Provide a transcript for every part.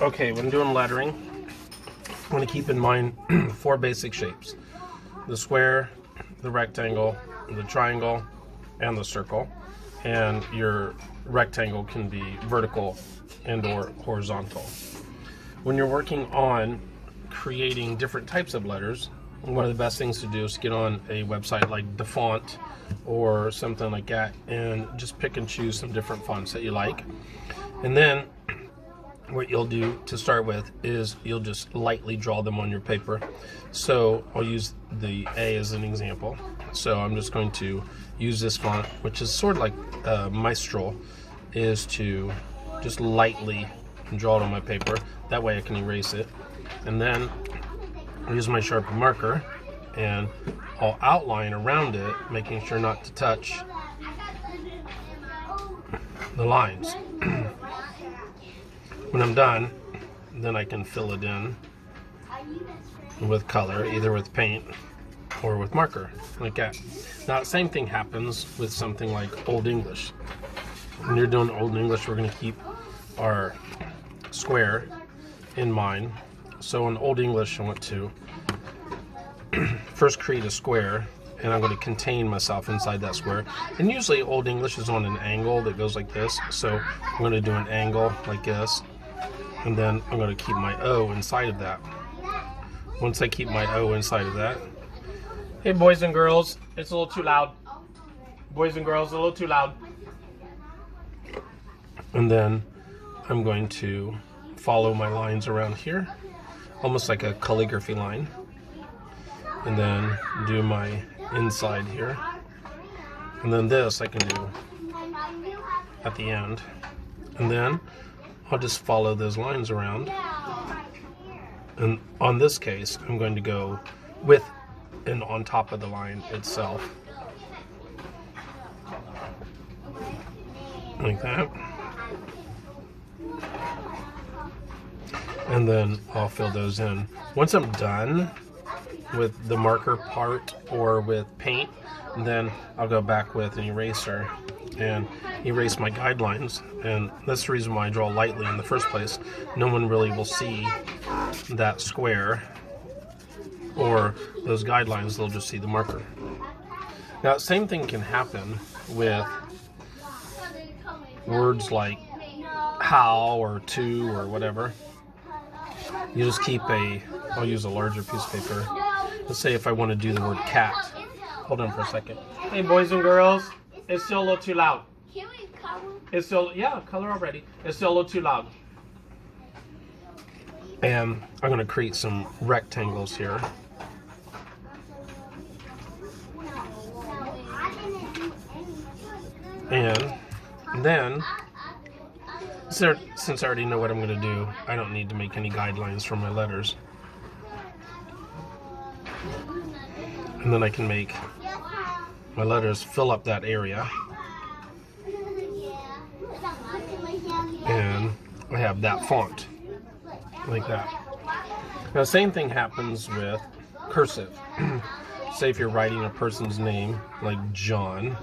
Okay, when doing lettering, I want to keep in mind 4 basic shapes: the square, the rectangle, the triangle, and the circle. And your rectangle can be vertical and or horizontal. When you're working on creating different types of letters, one of the best things to do is get on a website like DaFont or something like that and just pick and choose some different fonts that you like. And then what you'll do to start with is you'll just lightly draw them on your paper. So I'll use the A as an example. So I'm just going to use this font, which is sort of like Mistral, is to just lightly draw it on my paper. That way I can erase it. And then I'll use my Sharpie marker and I'll outline around it, making sure not to touch the lines. When I'm done, then I can fill it in with color, either with paint or with marker, like that. Now, the same thing happens with something like Old English. When you're doing Old English, we're going to keep our square in mind. So in Old English, I want to first create a square, and I'm going to contain myself inside that square. And usually Old English is on an angle that goes like this. So I'm going to do an angle like this. And then I'm going to keep my O inside of that. Once I keep my O inside of that, hey boys and girls, it's a little too loud. Boys and girls, a little too loud. And then I'm going to follow my lines around here, almost like a calligraphy line. And then do my inside here. And then this I can do at the end. And then I'll just follow those lines around. And on this case, I'm going to go with and on top of the line itself. Like that. And then I'll fill those in. Once I'm done with the marker part or with paint, then I'll go back with an eraser and erase my guidelines. And that's the reason why I draw lightly in the first place. No one really will see that square or those guidelines, they'll just see the marker. Now, same thing can happen with words like how or to or whatever. You just keep I'll use a larger piece of paper. Let's say if I want to do the word cat. Hold on for a second. Hey boys and girls, it's still a little too loud. Can we color? It's still, yeah, color already. It's still a little too loud. And I'm going to create some rectangles here. And then, since I already know what I'm going to do, I don't need to make any guidelines for my letters. And then I can make my letters fill up that area. And I have that font, like that. Now, the same thing happens with cursive. Say if you're writing a person's name, like John,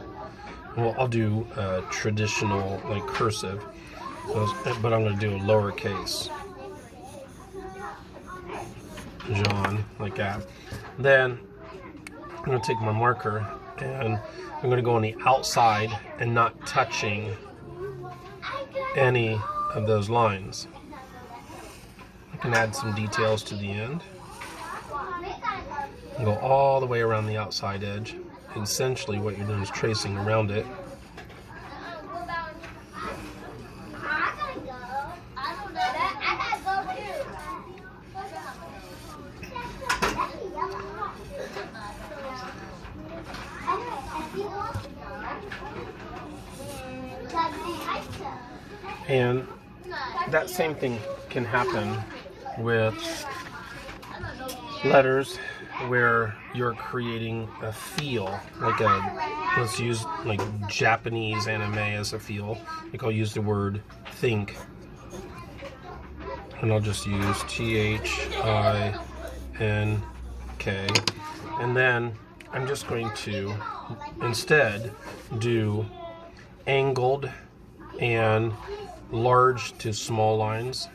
well, I'll do traditional, like cursive, but I'm going to do a lowercase. John, like that. Then I'm going to take my marker and I'm going to go on the outside and not touching any of those lines. I can add some details to the end and go all the way around the outside edge. Essentially what you're doing is tracing around it. And that same thing can happen with letters where you're creating a feel, like let's use like Japanese anime as a feel. Like I'll use the word think, and I'll just use THINK, and then I'm just going to instead do angled and large to small lines,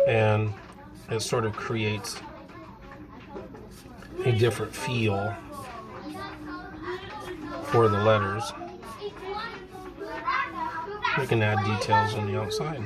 And it sort of creates a different feel for the letters. We can add details on the outside.